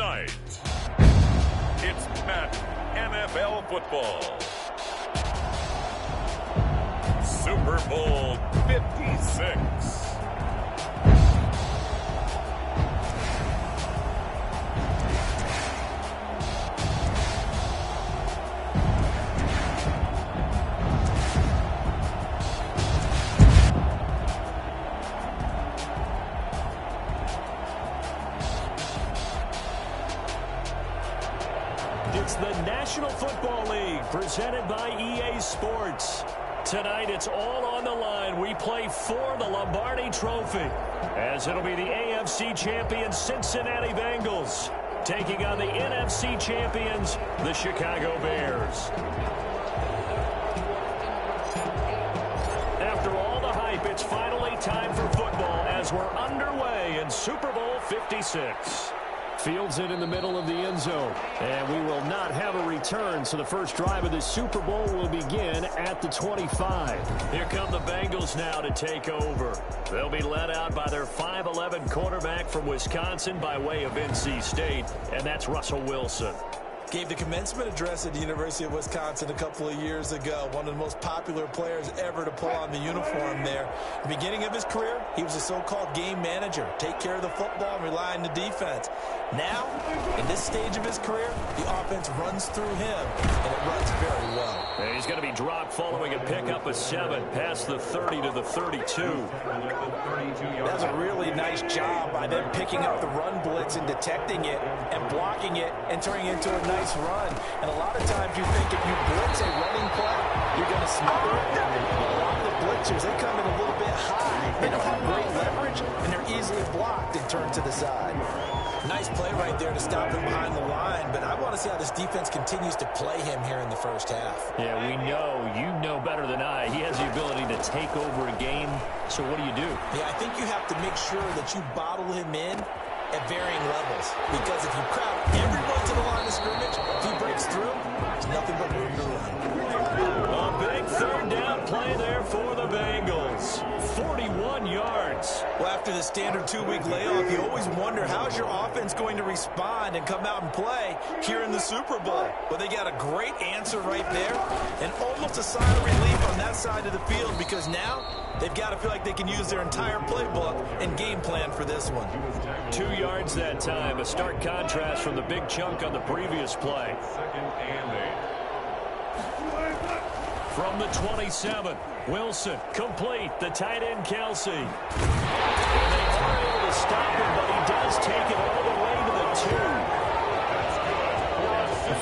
Tonight, it's Madden NFL football. Super Bowl 56. It's the National Football League presented by EA Sports. Tonight it's all on the line. We play for the Lombardi Trophy, as it'll be the AFC champions Cincinnati Bengals taking on the NFC champions, the Chicago Bears. After all the hype, it's finally time for football as we're underway in Super Bowl 56. Fields it in the middle of the end zone. And we will not have a return, so the first drive of the Super Bowl will begin at the 25. Here come the Bengals now to take over. They'll be led out by their 5'11" quarterback from Wisconsin by way of NC State, and that's Russell Wilson. Gave the commencement address at the University of Wisconsin a couple of years ago. One of the most popular players ever to pull on the uniform there. At the beginning of his career, he was a so-called game manager. Take care of the football and rely on the defense. Now, in this stage of his career, the offense runs through him, and it runs very well. And he's going to be dropped following a pickup of 7 past the 30 to the 32. That's a really nice job by them picking up the run blitz and detecting it and blocking it and turning it into a nice run. And a lot of times you think if you blitz a running play, you're going to smother it. But a lot of the blitzers, they come in a little bit high. They don't have great leverage, and they're easily blocked and turned to the side. Nice play right there to stop him behind the line, but I want to see how this defense continues to play him here in the first half. Yeah, we know, you know better than I, he has the ability to take over a game. So what do you do? Yeah, I think you have to make sure that you bottle him in at varying levels, because if you crowd everyone to the line of scrimmage, if he breaks through, there's nothing but room to run. A big third down play there for the Bengals. 41 yards. Well, after the standard 2-week layoff, you always wonder how's your offense going to respond and come out and play here in the Super Bowl. Well, they got a great answer right there, and almost a sigh of relief on that side of the field, because now they've got to feel like they can use their entire playbook and game plan for this one. 2 yards that time, a stark contrast from the big chunk on the previous play. From the 27, Wilson, complete, the tight end Kelsey. And they are able to stop him, but he does take it all the way to the 2.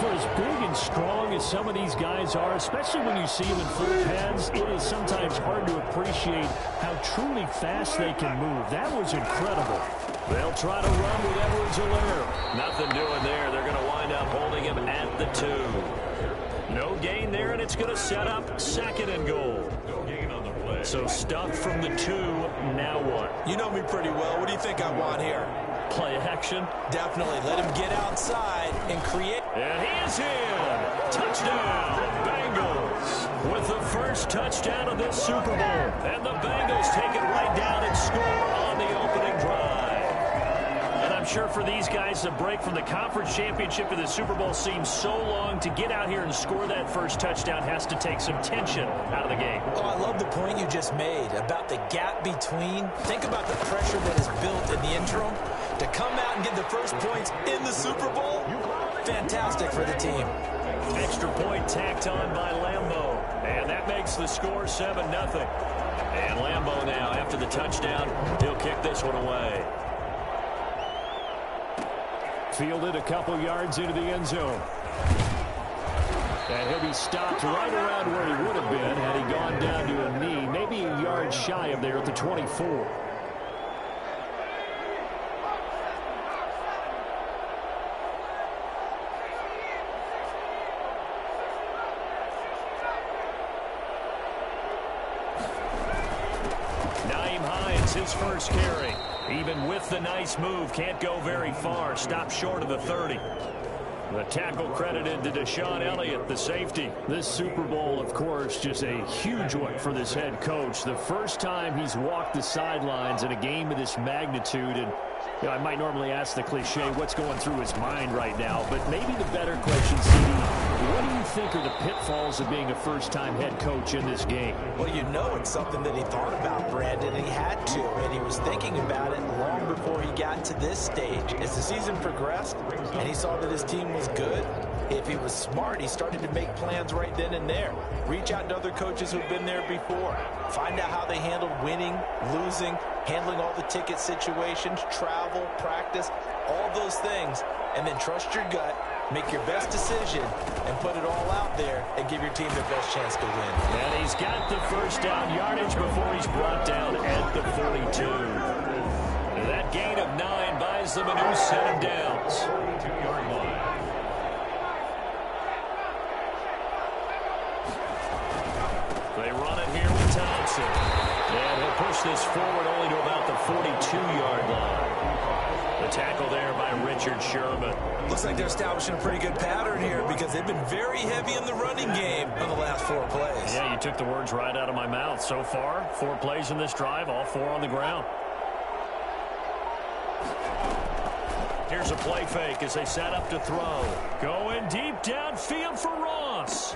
For as big and strong as some of these guys are, especially when you see them in full pads, it is sometimes hard to appreciate how truly fast they can move. That was incredible. They'll try to run with Edwards-Helaire. Nothing doing there. They're going to wind up holding him at the 2. No gain there, and it's going to set up 2nd and goal. So stuffed from the 2, now what? You know me pretty well. What do you think I want here? Play action? Definitely. Let him get outside and create. And he is in. Touchdown, Bengals. With the first touchdown of this Super Bowl. And the Bengals take it right down and score on the opening drive. And I'm sure for these guys, the break from the conference championship to the Super Bowl seems so long. To get out here and score that first touchdown has to take some tension out of the game. Oh, I love the point you just made about the gap between. Think about the pressure that is built in the interim. To come out and get the first points in the Super Bowl, fantastic for the team. Extra point tacked on by Lambeau. And that makes the score 7-0. And Lambeau now, after the touchdown, he'll kick this one away. Fielded a couple yards into the end zone. And he'll be stopped right around where he would have been had he gone down to a knee, maybe a yard shy of there at the 24. His first carry. Even with the nice move, can't go very far. Stopped short of the 30. The tackle credited to Deshaun Elliott, the safety. This Super Bowl, of course, just a huge one for this head coach. The first time he's walked the sidelines in a game of this magnitude. And you know, I might normally ask the cliche, what's going through his mind right now? But maybe the better question, CD, what do you think are the pitfalls of being a first-time head coach in this game? Well, you know it's something that he thought about, Brandon, and he had to. And he was thinking about it long before he got to this stage. As the season progressed and he saw that his team was good, if he was smart, he started to make plans right then and there. Reach out to other coaches who've been there before. Find out how they handled winning, losing, handling all the ticket situations, travel, practice, all those things. And then trust your gut, make your best decision, and put it all out there and give your team the best chance to win. And he's got the first down yardage before he's brought down at the 42. That gain of 9 buys them a new set of downs. 42-yard line. They run it here with Thompson. And he'll push this forward only to about the 42-yard line. The tackle there by Richard Sherman. Looks like they're establishing a pretty good pattern here because they've been very heavy in the running game on the last 4 plays. Yeah, you took the words right out of my mouth. So far, 4 plays in this drive, all 4 on the ground. Here's a play fake as they set up to throw. Going deep downfield for Ross.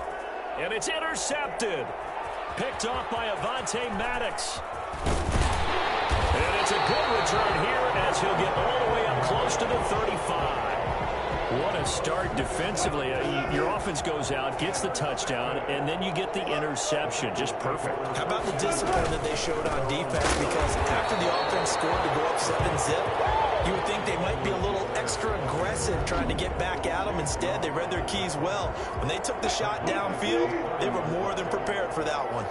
And it's intercepted. Picked off by Avonte Maddox. And it's a good return here as he'll get all the way up close to the 35. What a start defensively. Your offense goes out, gets the touchdown, and then you get the interception. Just perfect. How about the discipline that they showed on defense? Because after the offense scored to go up 7-zip, you would think they might be a little extra aggressive trying to get back at them. Instead, they read their keys well. When they took the shot downfield, they were more than prepared for that one.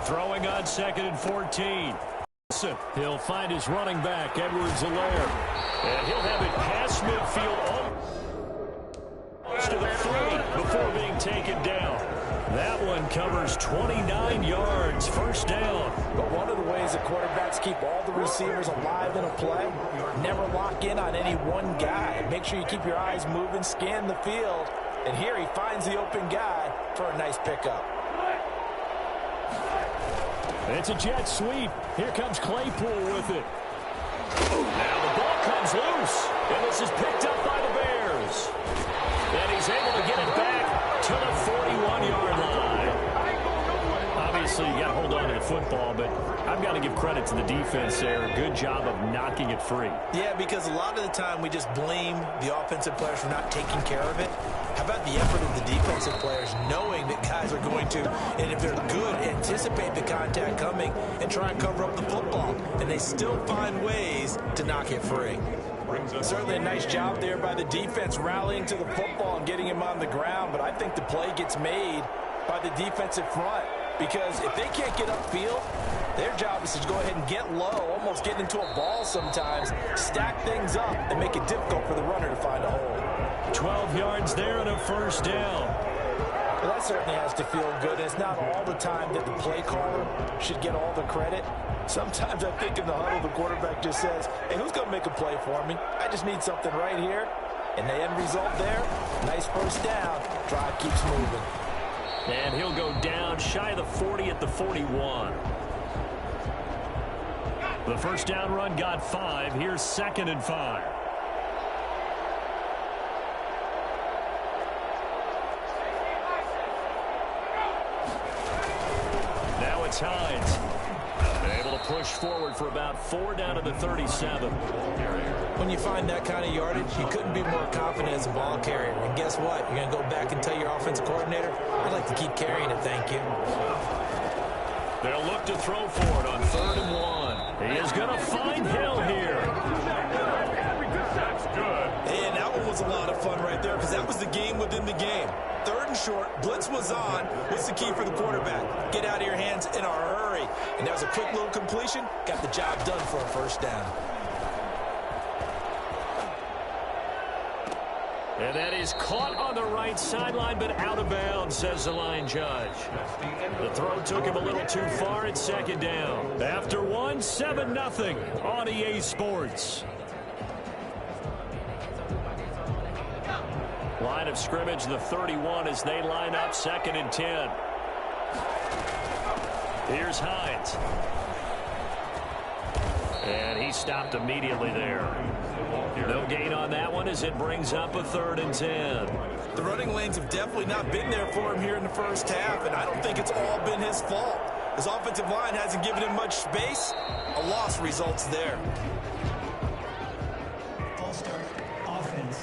Throwing on 2nd and 14. He'll find his running back, Edwards-Helaire. And he'll have it past midfield almost to the 30 before being taken down. That one covers 29 yards, first down. But one of the ways that quarterbacks keep all the receivers alive in a play, never lock in on any one guy. Make sure you keep your eyes moving, scan the field. And here he finds the open guy for a nice pickup. It's a jet sweep. Here comes Claypool with it. Now the ball comes loose. And this is picked up by the Bears. And he's able to get it back to the 41-yard line. Obviously, you got to hold on to the football, but I've got to give credit to the defense there. Good job of knocking it free. Yeah, because a lot of the time we just blame the offensive players for not taking care of it. How about the effort of the defensive players knowing that guys are going to, and if they're good, anticipate the contact coming and try and cover up the football. And they still find ways to knock it free. Certainly a nice job there by the defense rallying to the football and getting him on the ground. But I think the play gets made by the defensive front. Because if they can't get upfield, their job is to go ahead and get low, almost get into a ball sometimes, stack things up, and make it difficult for the runner to find a hole. 12 yards there and a first down. Well, that certainly has to feel good. And it's not all the time that the play caller should get all the credit. Sometimes I think in the huddle, the quarterback just says, hey, who's going to make a play for me? I just need something right here. And the end result there, nice first down. Drive keeps moving. And he'll go down shy of the 40 at the 41. The first down run got 5. Here's 2nd and 5. Now it's Hines. Able to push forward for about 4 down to the 37. When you find that kind of yardage, you couldn't be more confident as a ball carrier. And guess what? You're going to go back and tell your offensive coordinator, I'd like to keep carrying it, thank you. They'll look to throw for it on 3rd and 1. He is going to find Hill here. That's good. And that one was a lot of fun right there because that was the game within the game. 3rd and short, blitz was on. What's the key for the quarterback? Get out of your hands in a hurry. And that was a quick little completion. Got the job done for a first down. And that is caught on the right sideline, but out of bounds, says the line judge. The throw took him a little too far at second down. After one, 7-0 on EA Sports. Line of scrimmage, the 31, as they line up 2nd and 10. Here's Hines. And he stopped immediately there. No gain on that one as it brings up a 3rd and 10. The running lanes have definitely not been there for him here in the first half, and I don't think it's all been his fault. His offensive line hasn't given him much space. A loss results there. False start, offense.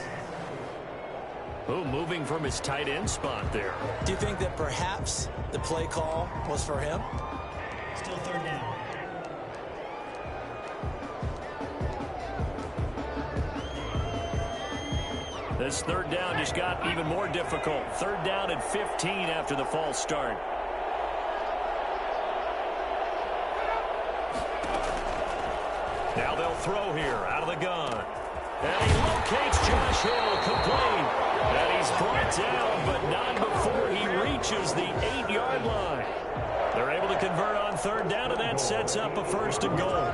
Oh, moving from his tight end spot there. Do you think that perhaps the play call was for him? Still 3rd down. This 3rd down just got even more difficult. 3rd down and 15 after the false start. Now they'll throw here out of the gun. And he locates Josh Hill, complete. And he's brought down, but not before he reaches the 8-yard line. They're able to convert on 3rd down, and that sets up a 1st and goal.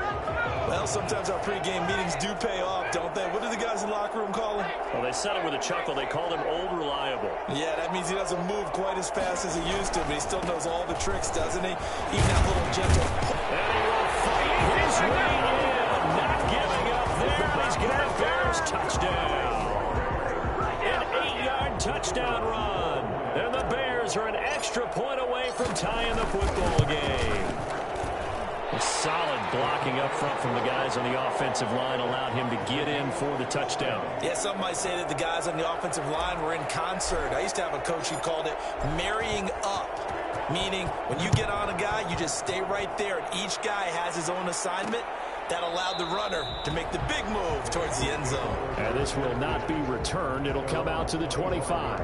Well, sometimes our pregame meetings do pay off, don't they? What do the guys in the locker room call him? Well, they said it with a chuckle. They called him Old Reliable. Yeah, that means he doesn't move quite as fast as he used to, but he still knows all the tricks, doesn't he? Even that little gentle... And he will fight his way in. Not giving up there. He's got a Bears touchdown. An 8-yard touchdown run. And the Bears are an extra point away from tying the football game. A solid blocking up front from the guys on the offensive line allowed him to get in for the touchdown. Yeah, some might say that the guys on the offensive line were in concert. I used to have a coach who called it marrying up, meaning when you get on a guy, you just stay right there, and each guy has his own assignment. That allowed the runner to make the big move towards the end zone. And this will not be returned. It'll come out to the 25.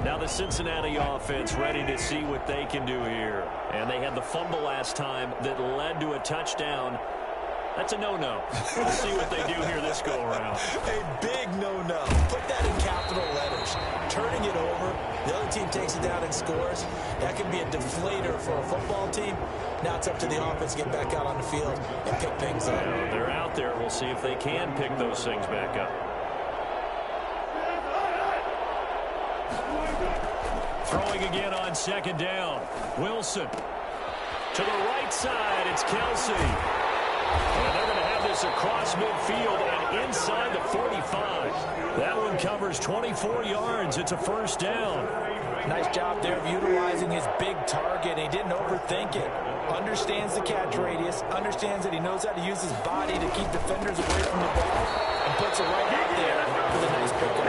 Now the Cincinnati offense ready to see what they can do here. And they had the fumble last time that led to a touchdown. That's a no-no. We'll see what they do here this go-around. A big no-no. Put that in capital letters. Turning it over, the other team takes it down and scores. That can be a deflator for a football team. Now it's up to the offense to get back out on the field and pick things up. They're out there. We'll see if they can pick those things back up. Throwing again on 2nd down. Wilson. To the right side, it's Kelsey. And they're going to have this across midfield and inside the 45. That one covers 24 yards. It's a 1st down. Nice job there of utilizing his big target. He didn't overthink it. Understands the catch radius. Understands that he knows how to use his body to keep defenders away from the ball. And puts it right out there with a nice pickup.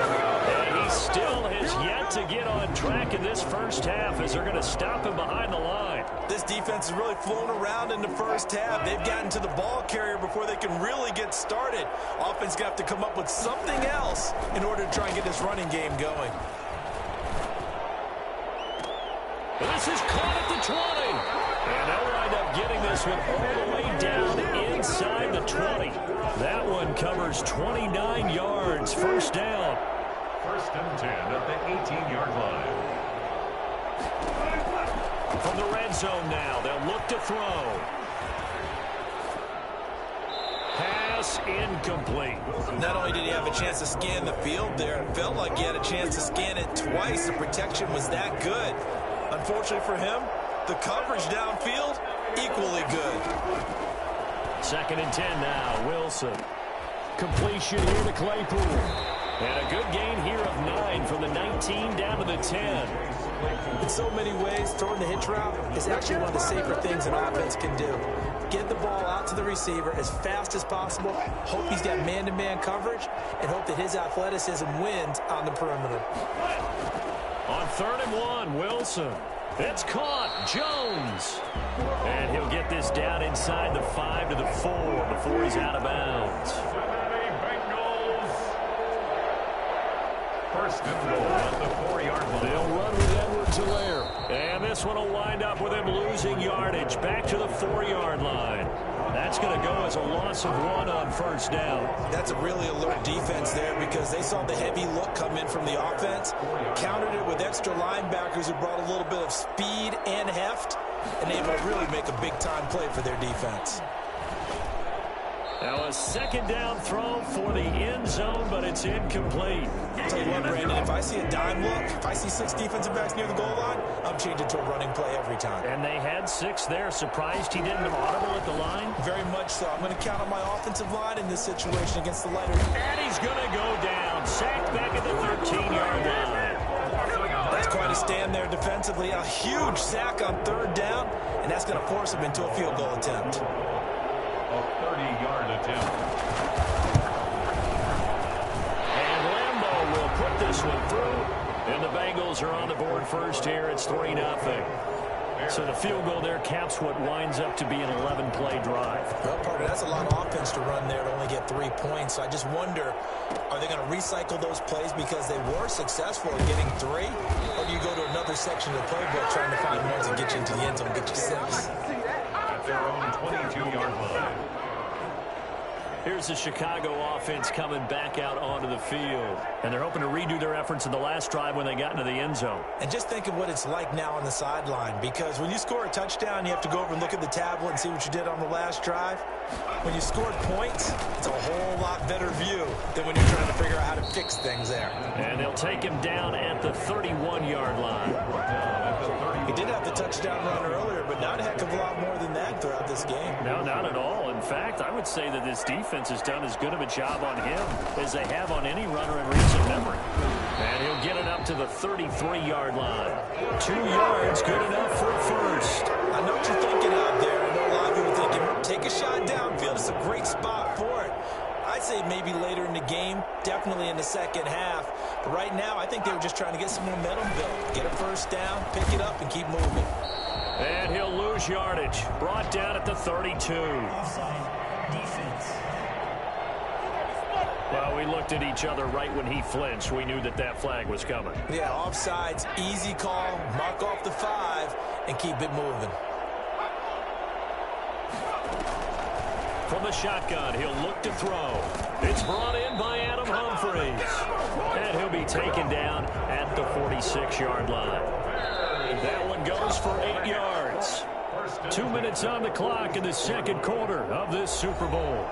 And he still has yet to get on track in this first half as they're going to stop him behind the line. This defense has really flown around in the first half. They've gotten to the ball carrier before they can really get started. Offense got to come up with something else in order to try and get this running game going. This is caught at the 20. And they'll wind up getting this one all the way down inside the 20. That one covers 29 yards. 1st down. 1st and 10 at the 18-yard line. From the red zone now, they'll look to throw. Pass incomplete. Not only did he have a chance to scan the field there, it felt like he had a chance to scan it twice. The protection was that good. Unfortunately for him, the coverage downfield, equally good. 2nd and 10 now, Wilson. Completion here to Claypool. And a good gain here of 9 from the 19 down to the 10. In so many ways, throwing the hitch route is actually one of the safer things an offense can do. Get the ball out to the receiver as fast as possible, hope he's got man-to-man coverage, and hope that his athleticism wins on the perimeter. On 3rd and 1, Wilson. It's caught. Jones. And he'll get this down inside the 5 to the 4 before he's out of bounds. Bengals. 1st and goal at the 4-yard line. They'll run with Edwards-Helaire. And this one will wind up with him losing yardage back to the 4-yard line. That's going to go as a loss of 1 on first down. That's a really alert defense there because they saw the heavy look come in from the offense, countered it with extra linebackers who brought a little bit of speed and heft, and able to really make a big-time play for their defense. Now a second down throw for the end zone, but it's incomplete. I'll tell you what, Brandon, if I see a dime look, if I see 6 defensive backs near the goal line, I'm changing to a running play every time. And they had 6 there. Surprised he didn't audible at the line? Very much so. I'm going to count on my offensive line in this situation against the lighter. And he's going to go down. Sacked back at the 13-yard line. That's quite a stand there defensively. A huge sack on 3rd down, and that's going to force him into a field goal attempt. A 30-yard attempt. And Lambeau will put this one through. And the Bengals are on the board first here. It's 3-0. So the field goal there caps what winds up to be an 11-play drive. Well, Parker, that's a lot of offense to run there to only get 3 points. So I just wonder, are they going to recycle those plays because they were successful at getting 3? Or do you go to another section of the playbook trying to find ones that get you into the end zone and get you 6? At their own 22-yard line. Here's the Chicago offense coming back out onto the field. And they're hoping to redo their efforts in the last drive when they got into the end zone. And just think of what it's like now on the sideline, because when you score a touchdown, you have to go over and look at the tablet and see what you did on the last drive. When you scored points, it's a whole lot better view than when you're trying to figure out how to fix things there. And they'll take him down at the 31-yard line. He did have the touchdown run earlier, but not a heck of a lot more than that throughout this game. No, not at all. In fact, I would say that this defense has done as good of a job on him as they have on any runner in recent memory. And he'll get it up to the 33-yard line. 2 yards, good enough for a first. I know what you're thinking out there. I know a lot of people thinking, take a shot downfield. It's a great spot for it. I'd say maybe later in the game, definitely in the second half. But right now, I think they were just trying to get some momentum built. Get a first down, pick it up, and keep moving. And he'll lose yardage. Brought down at the 32. Offside. Defense. Well, we looked at each other right when he flinched. We knew that that flag was coming. Yeah, offsides, easy call, mark off the 5, and keep it moving. From the shotgun, he'll look to throw. It's brought in by Adam Humphries. And he'll be taken down at the 46-yard line. That one goes for 8 yards. 2 minutes on the clock in the second quarter of this Super Bowl.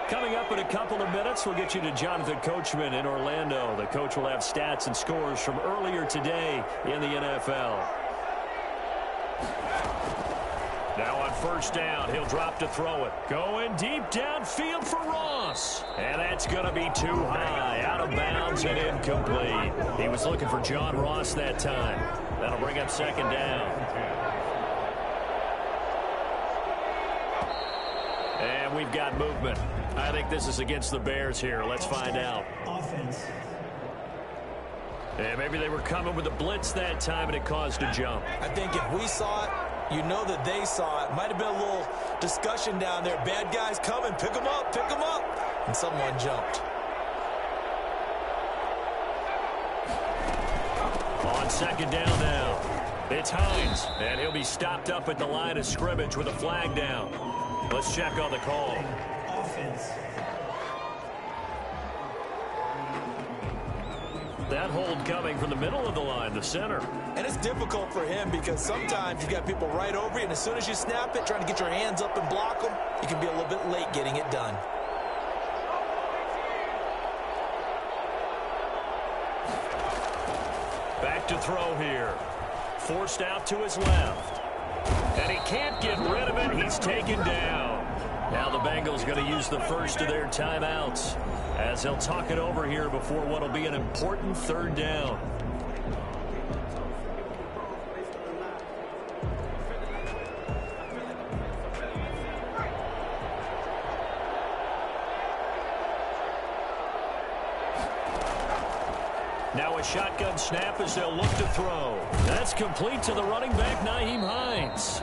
Coming up in a couple of minutes, we'll get you to Jonathan Coachman in Orlando. The coach will have stats and scores from earlier today in the NFL. Now on first down, he'll drop to throw it. Going deep downfield for Ross. And that's going to be too high. Out of bounds and incomplete. He was looking for John Ross that time. That'll bring up second down. And we've got movement. I think this is against the Bears here. Let's find out. Offense. And maybe they were coming with a blitz that time and it caused a jump. I think if we saw it, you know that they saw it. Might have been a little discussion down there. Bad guys coming. Pick them up. Pick them up. And someone jumped. On second down now, it's Hines. And he'll be stopped up at the line of scrimmage with a flag down. Let's check on the call. Offense. That hold coming from the middle of the line, the center. And it's difficult for him because sometimes you've got people right over you, and as soon as you snap it, trying to get your hands up and block them, you can be a little bit late getting it done. Back to throw here. Forced out to his left. And he can't get rid of it. He's taken down. Now the Bengals going to use the first of their timeouts as they'll talk it over here before what will be an important third down. Now a shotgun snap as they'll look to throw. That's complete to the running back, Nyheim Hines.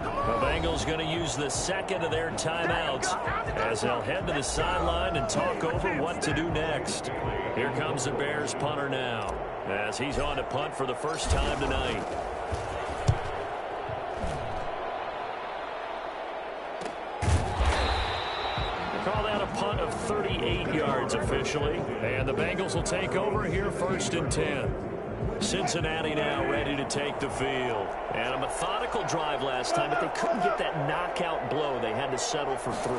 The Bengals going to use the second of their timeouts as they'll head to the sideline and talk over what to do next. Here comes the Bears punter now as he's on to punt for the first time tonight. of 38 yards officially. And the Bengals will take over here 1st and 10. Cincinnati now ready to take the field. And a methodical drive last time, but they couldn't get that knockout blow. They had to settle for 3.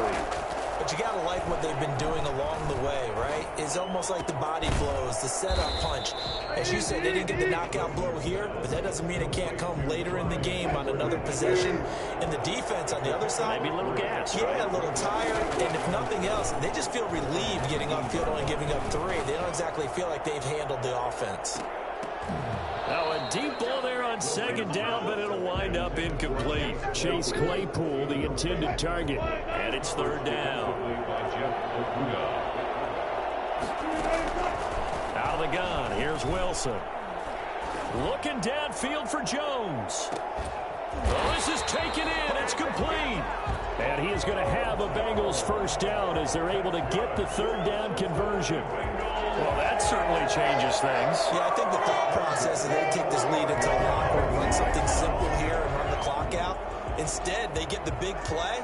But you got to like what they've been doing along the way, right? It's almost like the body blows, the setup punch. As you said, they didn't get the knockout blow here, but that doesn't mean it can't come later in the game on another possession. And the defense on the other side, maybe a little gas, yeah, right? A little tired. And if nothing else, they just feel relieved getting upfield, only giving up 3. They don't exactly feel like they've handled the offense. Now a deep ball there on 2nd down, but it'll wind up incomplete. Chase Claypool, the intended target. And it's 3rd down. Out of the gun, here's Wilson. Looking downfield for Jones. Oh, this is taken in. It's complete. And he is going to have a Bengals 1st down as they're able to get the 3rd down conversion. Well, that certainly changes things. Yeah, I think the thought process is they take this lead into a locker room, run something simple here and run the clock out. Instead, they get the big play.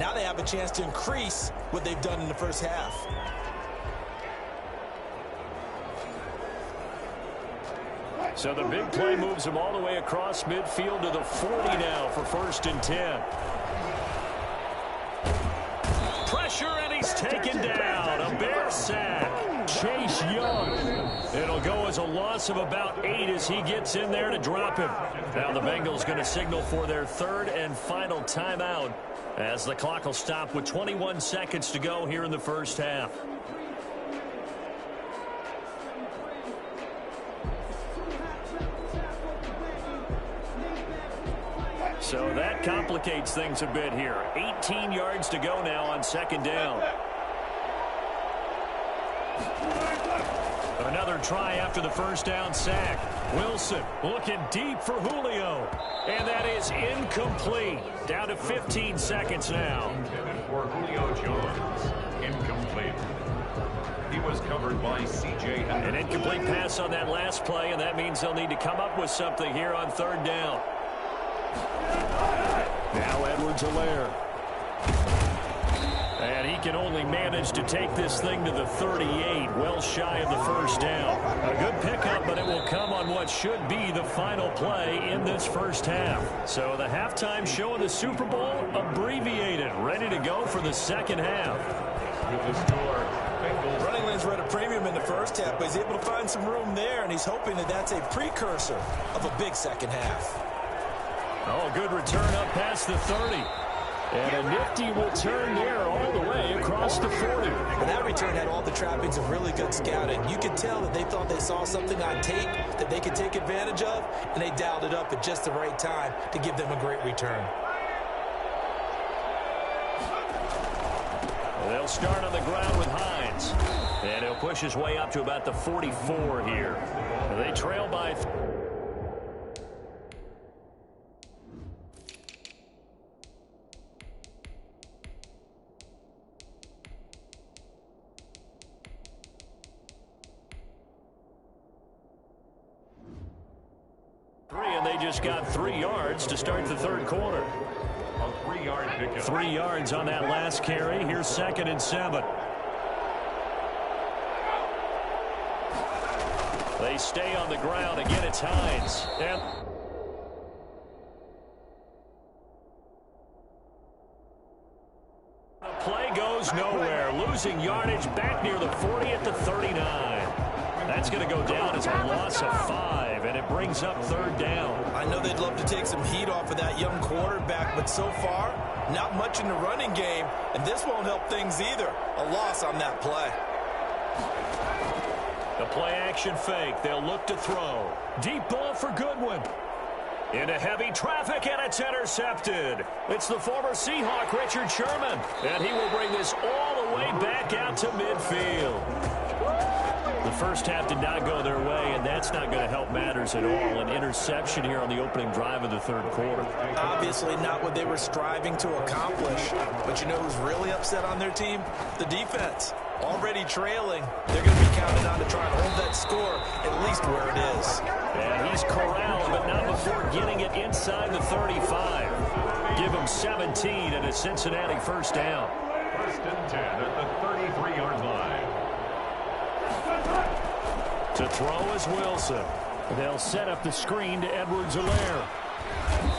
Now they have a chance to increase what they've done in the first half. So the big play moves them all the way across midfield to the 40 now for 1st and 10. Pressure, and he's taken down. A Bear sack. Chase Young. It'll go as a loss of about 8 as he gets in there to drop him. Now the Bengals going to signal for their 3rd and final timeout as the clock will stop with 21 seconds to go here in the first half. So that complicates things a bit here. 18 yards to go now on 2nd down. Another try after the 1st down sack. Wilson looking deep for Julio. And that is incomplete. Down to 15 seconds now. For Julio Jones, incomplete. He was covered by C.J. An incomplete pass on that last play, and that means they'll need to come up with something here on 3rd down. Now Edwards-Helaire. And he can only manage to take this thing to the 38, well shy of the 1st down. A good pickup, but it will come on what should be the final play in this first half. So the halftime show of the Super Bowl abbreviated, ready to go for the 2nd half. With the score, Bengals. Running lanes were at a premium in the first half, but he's able to find some room there, and he's hoping that that's a precursor of a big 2nd half. Oh, good return up past the 30. And a nifty return there all the way across the 40. And that return had all the trappings of really good scouting. You could tell that they thought they saw something on tape that they could take advantage of, and they dialed it up at just the right time to give them a great return. They'll start on the ground with Hines. And he'll push his way up to about the 44 here. They trail by 3, and they just got 3 yards to start the 3rd quarter. A 3-yard pickup. 3 yards on that last carry. Here's 2nd and 7. They stay on the ground. Again, it's Hines. And the play goes nowhere. Losing yardage back near the 40 at the 39. That's going to go down as a loss of 5, and it brings up 3rd down. I know they'd love to take some heat off of that young quarterback, but so far, not much in the running game, and this won't help things either. A loss on that play. The play action fake. They'll look to throw. Deep ball for Goodwin. Into heavy traffic, and it's intercepted. It's the former Seahawk, Richard Sherman. And he will bring this all the way back out to midfield. The first half did not go their way, and that's not going to help matters at all. An interception here on the opening drive of the 3rd quarter. Obviously not what they were striving to accomplish. But you know who's really upset on their team? The defense. Already trailing. They're going to be counted on to try and hold that score at least where it is. And he's corralled, but not before getting it inside the 35. Give him 17 and a Cincinnati 1st down. 1st and 10 at the 33 To throw is Wilson. They'll set up the screen to Edwards-Helaire.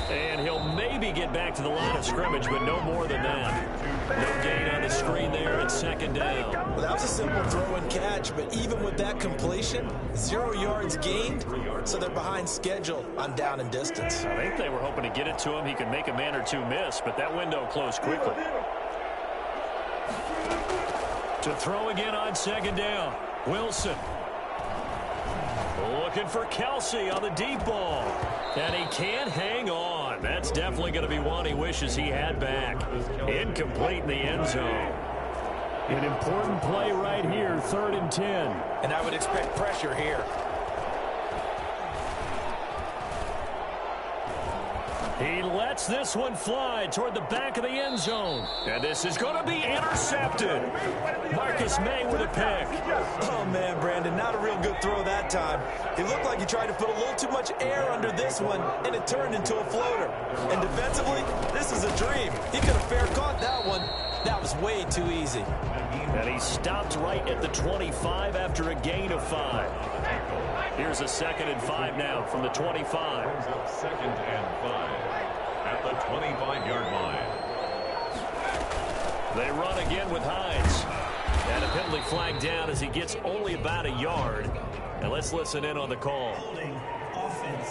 And he'll maybe get back to the line of scrimmage, but no more than that. No gain on the screen there at second down. Well, that was a simple throw and catch, but even with that completion, 0 yards gained, so they're behind schedule on down and distance. I think they were hoping to get it to him. He could make a man or two miss, but that window closed quickly. To throw again on second down, Wilson. Looking for Kelsey on the deep ball. And he can't hang on. That's definitely going to be one he wishes he had back. Incomplete in the end zone. An important play right here, 3rd and 10. And I would expect pressure here. He lets this one fly toward the back of the end zone. And this is going to be intercepted. Marcus May with a pick. Oh, man, Brandon, not a real good throw that time. It looked like he tried to put a little too much air under this one, and it turned into a floater. And defensively, this is a dream. He could have fair caught that one. That was way too easy. And he stopped right at the 25 after a gain of 5. Here's a 2nd and 5 now from the 25. 2nd and 5 at the 25-yard line. They run again with Hines. And a penalty flag down as he gets only about a yard. And let's listen in on the call. Holding. Offense.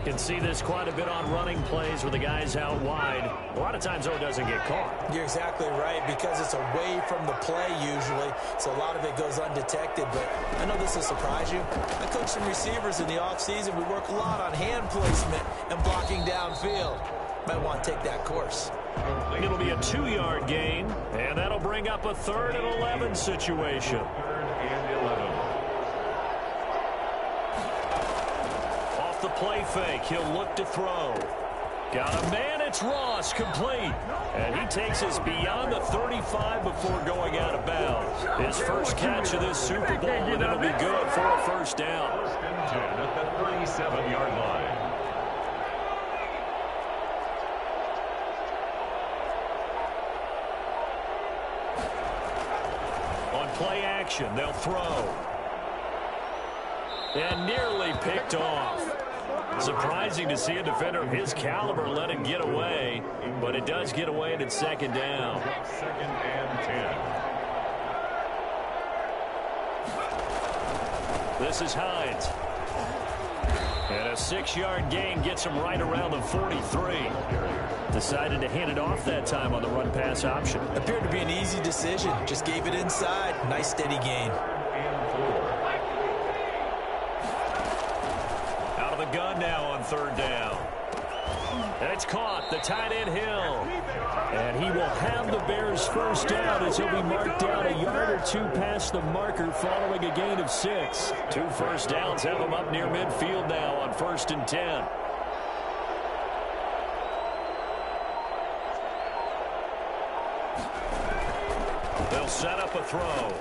Can see this quite a bit on running plays where the guy's out wide. A lot of times, though, it doesn't get caught. You're exactly right, because it's away from the play usually, so a lot of it goes undetected. But I know this will surprise you. I coach some receivers in the offseason. We work a lot on hand placement and blocking downfield. Might want to take that course. It'll be a 2-yard gain, and that'll bring up a 3rd and 11 situation. 3rd and 11. Off the play fake, he'll look to throw. Got a man, it's Ross, complete. And he takes us beyond the 35 before going out of bounds. His first catch of this Super Bowl, and it'll be good for a 1st down. 1st and 10 at the 37-yard line. On play action, they'll throw. And nearly picked off. Surprising to see a defender of his caliber let it get away, but it does get away and it's 2nd down. 2nd and 10. This is Hines. And a 6-yard gain gets him right around the 43. Decided to hand it off that time on the run-pass option. Appeared to be an easy decision. Just gave it inside. Nice steady gain. Out of the gun now on 3rd down. And it's caught. The tight end Hill. And he will have the Bears' 1st down as he'll be marked down a yard or 2 past the marker following a gain of 6. 2 1st downs have him up near midfield now on 1st and 10. They'll set up a throw.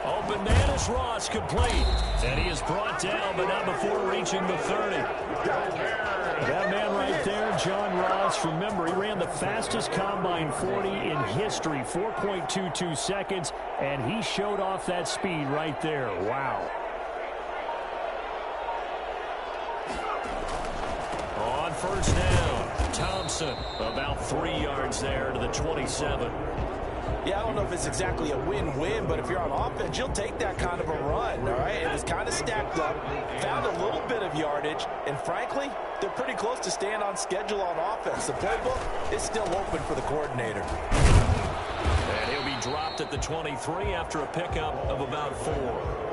Open man is Ross, complete. And he is brought down, but not before reaching the 30. That man right there, John Ross, remember, he ran the fastest combine 40 in history, 4.22 seconds, and he showed off that speed right there. Wow. On 1st down, Thompson, about 3 yards there to the 27. Yeah, I don't know if it's exactly a win-win, but if you're on offense, you'll take that kind of a run, all right? It was kind of stacked up, found a little bit of yardage, and frankly, they're pretty close to staying on schedule on offense. The playbook is still open for the coordinator. And he'll be dropped at the 23 after a pickup of about 4.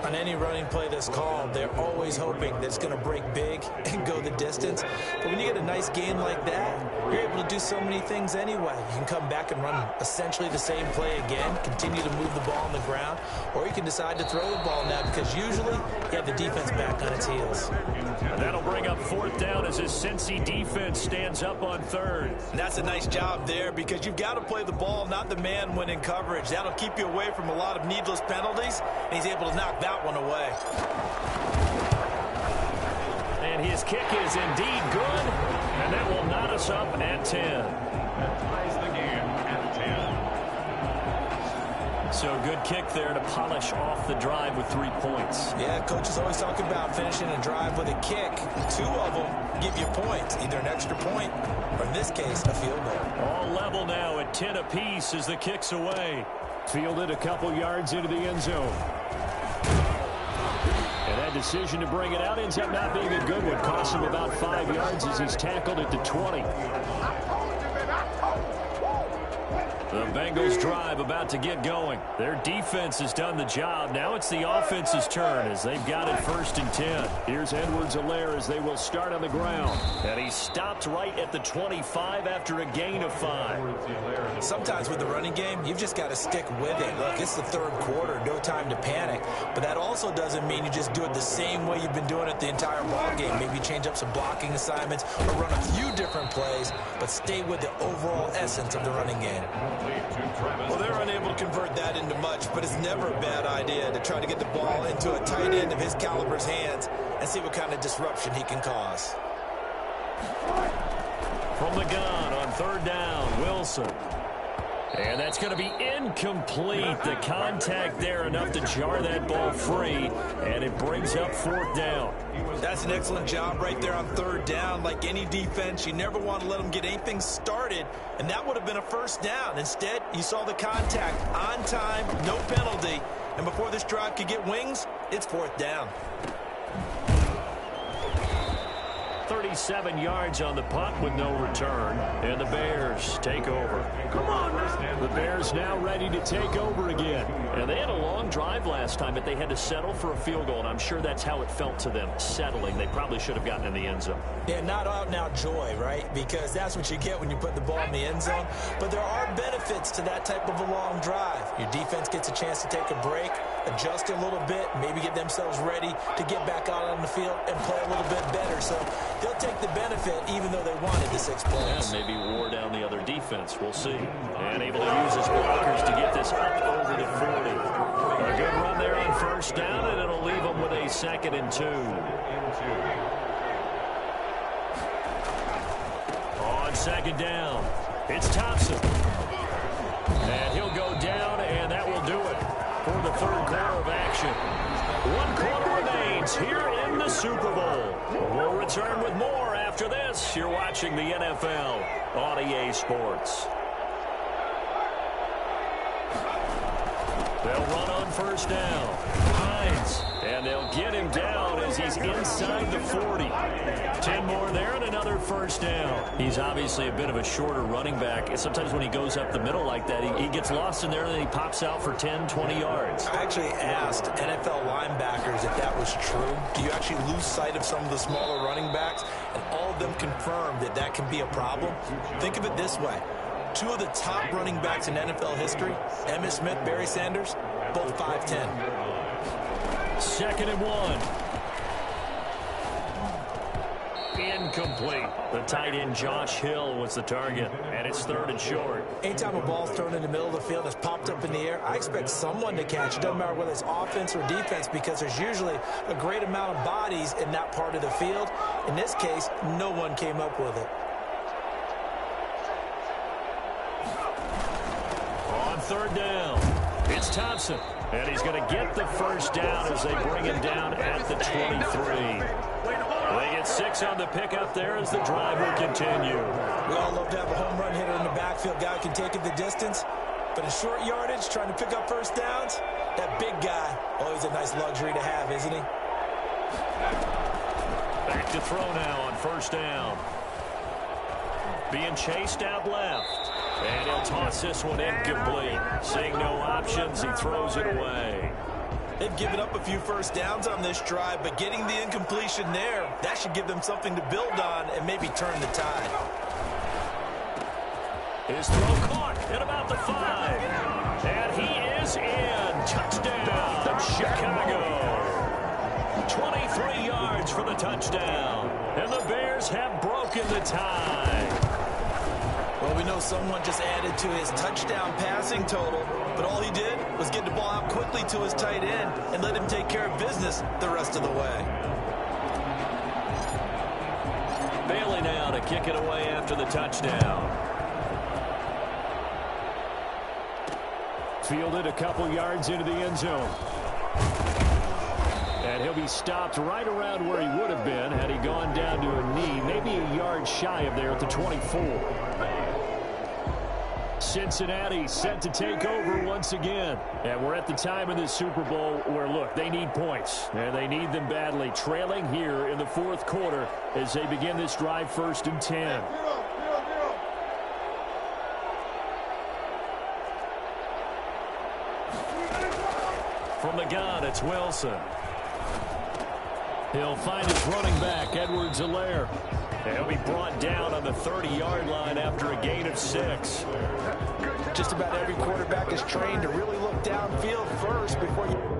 On any running play that's called, they're always hoping that it's going to break big and go the distance. But when you get a nice gain like that, you're able to do so many things anyway. You can come back and run essentially the same play again, continue to move the ball on the ground, or you can decide to throw the ball now because usually you have the defense back on its heels. And that'll bring up 4th down as his Cincy defense stands up on 3rd. And that's a nice job there because you've got to play the ball, not the man when in coverage. That'll keep you away from a lot of needless penalties, and he's able to knock that one away. And his kick is indeed good, and that will knot us up at 10. That ties the game at So good kick there to polish off the drive with 3 points. Yeah, coaches always talk about finishing a drive with a kick. 2 of them give you points, either an extra point or, in this case, a field goal. All level now at 10 apiece as the kick's away. Fielded a couple yards into the end zone. And that decision to bring it out ends up not being a good one. Costs him about 5 yards as he's tackled at the 20. The Bengals drive about to get going. Their defense has done the job. Now it's the offense's turn as they've got it 1st and 10. Here's Edwards-Helaire as they will start on the ground. And he stopped right at the 25 after a gain of 5. Sometimes with the running game, you've just got to stick with it. Look, it's the 3rd quarter, no time to panic. But that also doesn't mean you just do it the same way you've been doing it the entire ball game. Maybe change up some blocking assignments or run a few different plays, but stay with the overall essence of the running game. Well, they're unable to convert that into much, but it's never a bad idea to try to get the ball into a tight end of his caliber's hands and see what kind of disruption he can cause. From the gun on 3rd down, Wilson. And that's going to be incomplete. The contact there enough to jar that ball free, and it brings up 4th down. That's an excellent job right there on 3rd down. Like any defense, you never want to let them get anything started, and that would have been a 1st down. Instead, you saw the contact on time, no penalty, and before this drive could get wings, it's 4th down. 37 yards on the punt with no return, and the Bears take over. Come on, the Bears now ready to take over again. And they had a long drive last time, but they had to settle for a field goal, and I'm sure that's how it felt to them, settling. They probably should have gotten in the end zone. Yeah, not out-and-out joy, right? Because that's what you get when you put the ball in the end zone. But there are benefits to that type of a long drive. Your defense gets a chance to take a break, adjust a little bit, maybe get themselves ready to get back out on the field and play a little bit better. So they'll take the benefit even though they wanted the 6 points. Yeah, maybe wore down the other defense. We'll see. And able to use his blockers to get this up over the 40. A good run there on 1st down, and it'll leave them with a 2nd and 2. On 2nd down, it's Thompson. And he'll go down, and that will do it for the 3rd quarter of action. 1 quarter remains here in the Super Bowl. We'll return with more after this. You're watching the NFL on EA Sports. They'll run on 1st down. Hines. And they'll get him down as he's inside the 40. 10 more there and another 1st down. He's obviously a bit of a shorter running back. And sometimes when he goes up the middle like that, he gets lost in there and then he pops out for 10, 20 yards. I actually asked NFL linebackers if that was true. Do you actually lose sight of some of the smaller running backs? And all of them confirmed that that can be a problem. Think of it this way. 2 of the top running backs in NFL history, Emmitt Smith, Barry Sanders, both 5'10". 2nd and 1. Incomplete. The tight end Josh Hill was the target, and it's 3rd and short. Anytime a ball's thrown in the middle of the field and it's popped up in the air, I expect someone to catch it. Doesn't matter whether it's offense or defense, because there's usually a great amount of bodies in that part of the field. In this case, no one came up with it. On 3rd down, it's Thompson. And he's going to get the 1st down as they bring him down at the 23. They get 6 on the pickup there as the drive will continue. We all love to have a home run hitter in the backfield, guy who can take it the distance. But in short yardage, trying to pick up 1st downs, that big guy, always a nice luxury to have, isn't he? Back to throw now on 1st down. Being chased out left. And he'll toss this one incomplete. Seeing no options, he throws it away. They've given up a few 1st downs on this drive, but getting the incompletion there, that should give them something to build on and maybe turn the tide. His throw caught at about the 5. And he is in. Touchdown, Chicago. 23 yards for the touchdown. And the Bears have broken the tie. Well, we know someone just added to his touchdown passing total, but all he did was get the ball out quickly to his tight end and let him take care of business the rest of the way. Bailey now to kick it away after the touchdown. Fielded a couple yards into the end zone. And he'll be stopped right around where he would have been had he gone down to a knee, maybe a yard shy of there at the 24. Cincinnati set to take over once again. And we're at the time in this Super Bowl where, look, they need points. And they need them badly. Trailing here in the fourth quarter as they begin this drive, 1st and 10. From the gun, it's Wilson. He'll find his running back, Edwards-Helaire. He'll be brought down on the 30-yard line after a gain of 6. Just about every quarterback is trained to really look downfield first before you...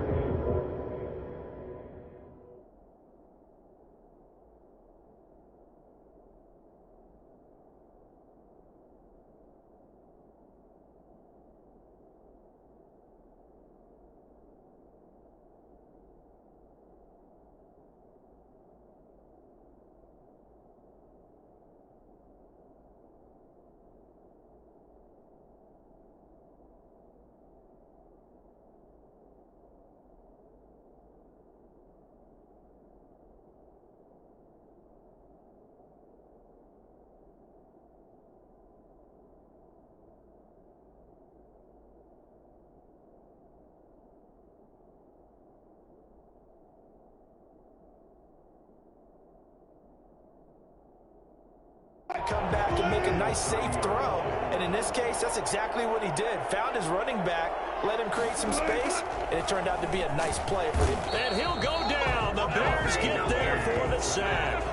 come back and make a nice safe throw, and in this case that's exactly what he did. Found his running back, let him create some space, and it turned out to be a nice play for him. And he'll go down. The Bears get there for the sack.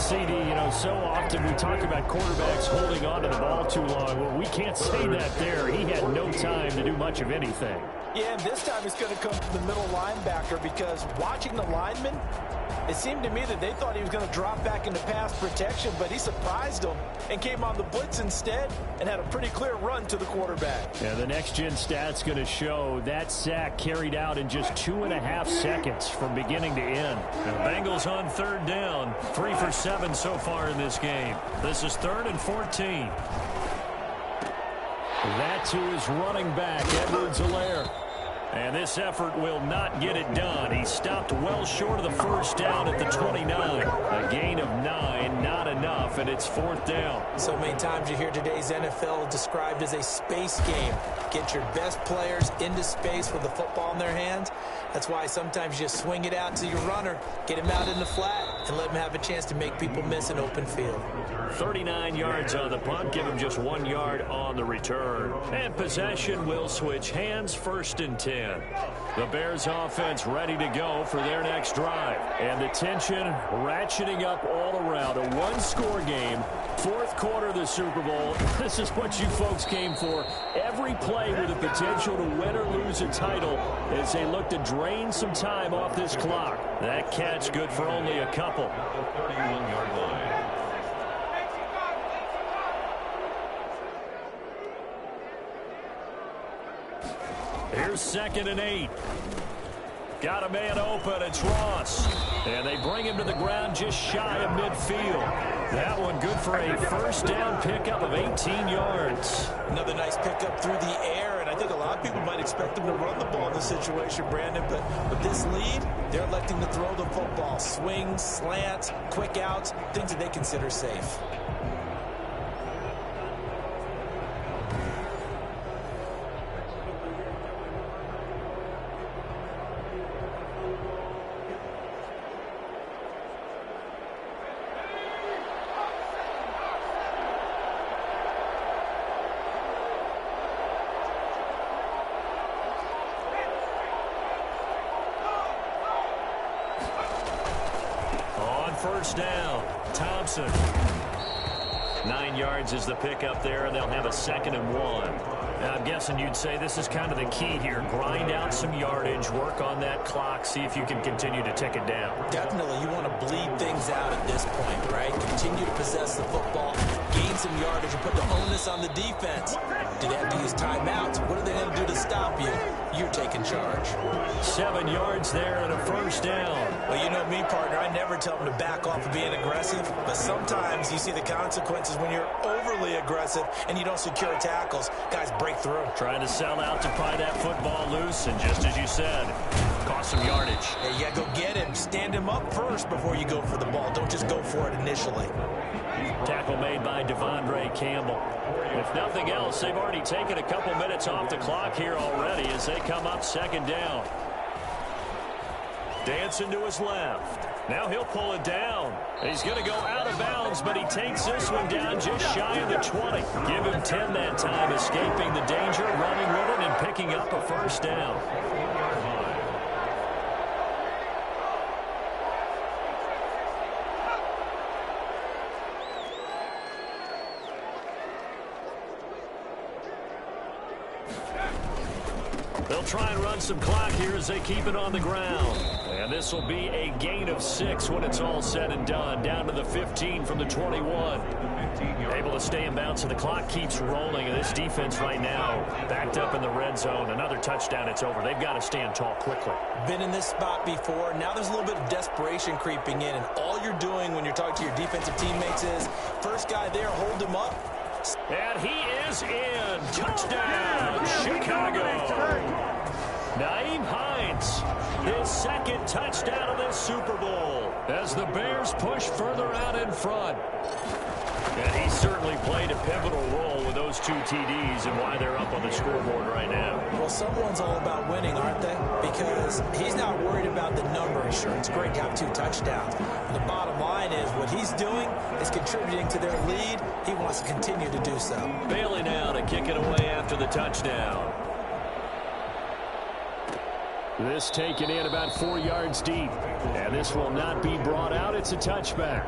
CD, so often we talk about quarterbacks holding on to the ball too long. Well, we can't say that there. He had no time to do much of anything. Yeah, and this time it's going to come from the middle linebacker, because watching the lineman, it seemed to me that they thought he was going to drop back into pass protection, but he surprised them and came on the blitz instead and had a pretty clear run to the quarterback. Yeah, the next-gen stat's going to show that sack carried out in just 2.5 seconds from beginning to end. The Bengals on 3rd down, 3 for 7 so far in this game. This is 3rd and 14. That to his running back, Edwards-Helaire. And this effort will not get it done. He stopped well short of the first down at the 29. A gain of 9, not enough, and it's 4th down. So many times you hear today's NFL described as a space game. Get your best players into space with the football in their hands. That's why sometimes you just swing it out to your runner, get him out in the flat, and let him have a chance to make people miss an open field. 39 yards on the punt, give him just 1 yard on the return. And possession will switch hands, 1st and 10. The Bears offense ready to go for their next drive. And the tension ratcheting up all around. A one-score game, 4th quarter of the Super Bowl. This is what you folks came for. Every play with the potential to win or lose a title as they look to drain some time off this clock. That catch good for only a couple. 31-yard line. Here's 2nd and 8. Got a man open. It's Ross. And they bring him to the ground just shy of midfield. That one good for a 1st down pickup of 18 yards. Another nice pickup through the air, and I think a lot of people might expect them to run the ball in this situation, Brandon, but with this lead, they're electing to throw the football. Swings, slants, quick outs, things that they consider safe. First down, Thompson. 9 yards is the pickup there, and they'll have a 2nd and 1. Now, I'm guessing you'd say this is kind of the key here. Grind out some yardage, work on that clock, see if you can continue to tick it down. Definitely, you want to bleed things out at this point, right? Continue to possess the football, gain gain some yardage and put the onus on the defense. Do they have to use timeouts? What are they going to do to stop you? You're taking charge. 7 yards there and a first down. Well, you know me, partner. I never tell them to back off of being aggressive, but sometimes you see the consequences when you're overly aggressive and you don't secure tackles. Guys break through. Trying to sell out to pry that football loose, and just as you said, cost some yardage. Yeah, you got to go get him. Stand him up first before you go for the ball. Don't just go for it initially. Tackle made by Devondre Campbell. If nothing else, they've already taken a couple minutes off the clock here already as they come up second down. Dancing to his left. Now he'll pull it down. He's going to go out of bounds, but he takes this one down just shy of the 20. Give him 10 that time, escaping the danger, running with it, and picking up a first down. They'll try and run some clock here as they keep it on the ground. And this will be a gain of 6 when it's all said and done. Down to the 15 from the 21. Able to stay in bounds, so the clock keeps rolling. And this defense right now backed up in the red zone. Another touchdown, it's over. They've got to stand tall quickly. Been in this spot before. Now there's a little bit of desperation creeping in. And all you're doing when you're talking to your defensive teammates is, first guy there, hold him up. And he is in. Touchdown, Chicago. Nyheim Hines, his second touchdown of this Super Bowl as the Bears push further out in front. And he certainly played a pivotal role with those 2 TDs and why they're up on the scoreboard right now. Well, someone's all about winning, aren't they? Because he's not worried about the number. Sure, it's great to have 2 touchdowns. The bottom line is what he's doing is contributing to their lead. He wants to continue to do so. Bailey now to kick it away after the touchdown. This taken in about 4 yards deep. And this will not be brought out. It's a touchback.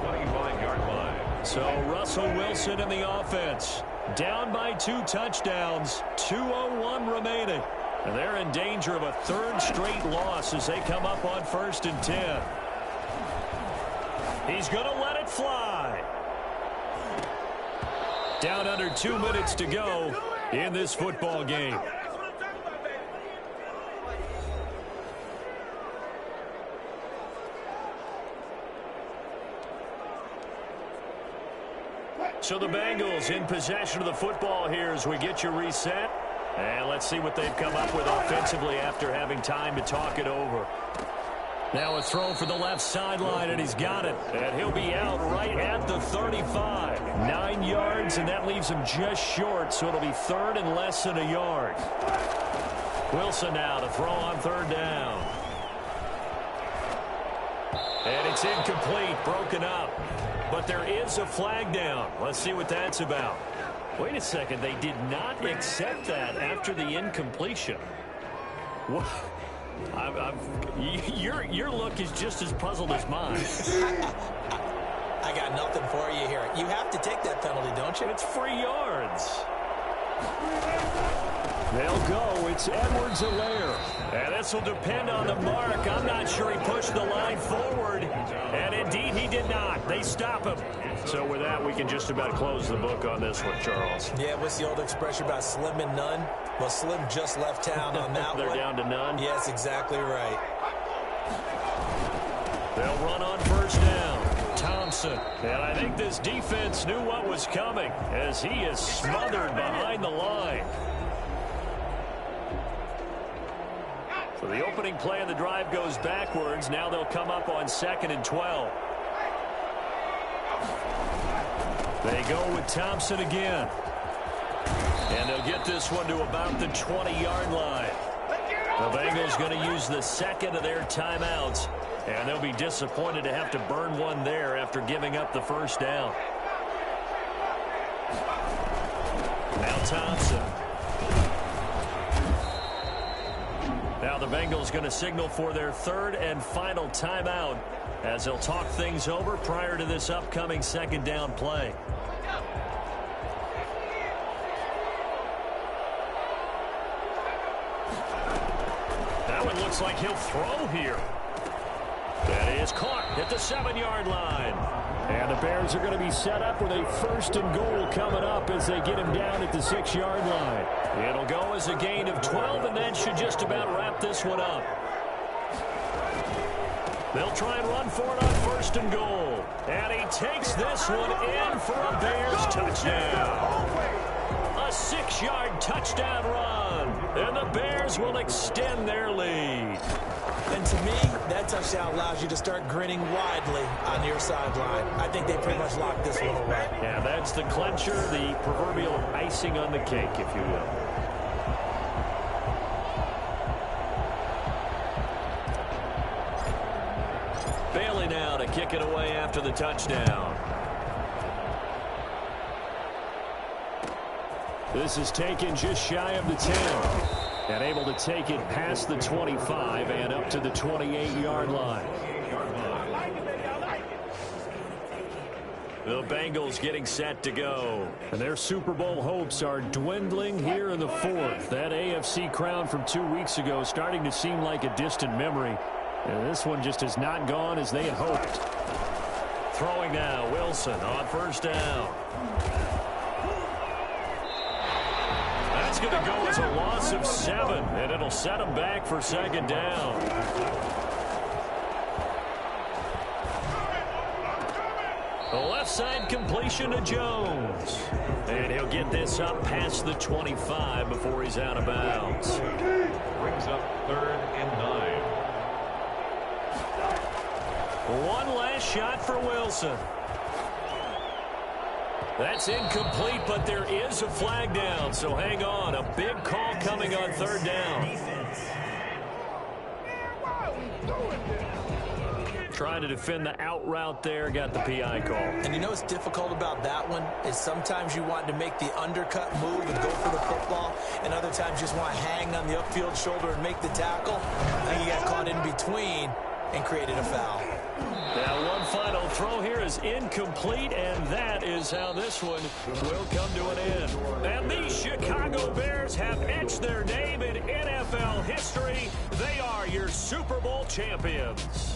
25-yard line. So Russell Wilson in the offense. Down by 2 touchdowns. 2:01 remaining. And they're in danger of a 3rd straight loss as they come up on 1st and 10. He's going to let it fly. Down under 2 minutes to go in this football game. So the Bengals in possession of the football here as we get you reset. And let's see what they've come up with offensively after having time to talk it over. Now a throw for the left sideline, and he's got it. And he'll be out right at the 35. 9 yards, and that leaves him just short, so it'll be 3rd and less than a yard. Wilson now to throw on 3rd down. And it's incomplete, broken up. But there is a flag down. Let's see what that's about. Wait a second. They did not accept that after the incompletion. What? Your look is just as puzzled as mine. I got nothing for you here. You have to take that penalty, don't you? It's free yards. They'll go. It's Edwards-Helaire. And this will depend on the mark. I'm not sure he pushed the line forward. And indeed, he did not. They stop him. So with that, we can just about close the book on this one, Charles. Yeah, what's the old expression about slim and none? Well, Slim just left town on that They're one. down to none? Yes, exactly right. They'll run on 1st down. Thompson. And I think this defense knew what was coming as he is smothered behind the line. So the opening play of the drive goes backwards. Now they'll come up on 2nd and 12. They go with Thompson again. And they'll get this one to about the 20-yard line. The Bengals going to use the 2nd of their timeouts. And they'll be disappointed to have to burn one there after giving up the 1st down. Now Thompson. Now the Bengals going to signal for their 3rd and final timeout as they'll talk things over prior to this upcoming 2nd down play. Now it looks like he'll throw here. That is caught at the 7-yard line. And the Bears are going to be set up with a 1st and goal coming up as they get him down at the 6-yard line. It'll go as a gain of 12, and that should just about wrap this one up. They'll try and run for it on 1st and goal. And he takes this one in for a Bears touchdown. A 6-yard touchdown run. And the Bears will extend their lead. And to me, that touchdown allows you to start grinning widely on your sideline. I think they pretty much locked this one away. Yeah, that's the clincher, the proverbial icing on the cake, if you will. Bailey now to kick it away after the touchdown. This is taken just shy of the 10. And able to take it past the 25 and up to the 28-yard line. The Bengals getting set to go. And their Super Bowl hopes are dwindling here in the 4th. That AFC crown from 2 weeks ago starting to seem like a distant memory. And this one just has not gone as they had hoped. Throwing now, Wilson on 1st down. That's going to go as a loss of 7, and it'll set them back for 2nd down. The left side completion to Jones. And he'll get this up past the 25 before he's out of bounds. Brings up 3rd and 9. One last shot for Wilson. That's incomplete, but there is a flag down, so hang on. A big call coming on 3rd down. Trying to defend the out route there, got the PI call. And you know what's difficult about that one is sometimes you want to make the undercut move and go for the football, and other times you just want to hang on the upfield shoulder and make the tackle. I think he got caught in between and created a foul. Now one final throw here is incomplete, and that is how this one will come to an end. And the Chicago Bears have etched their name in NFL history. They are your Super Bowl champions.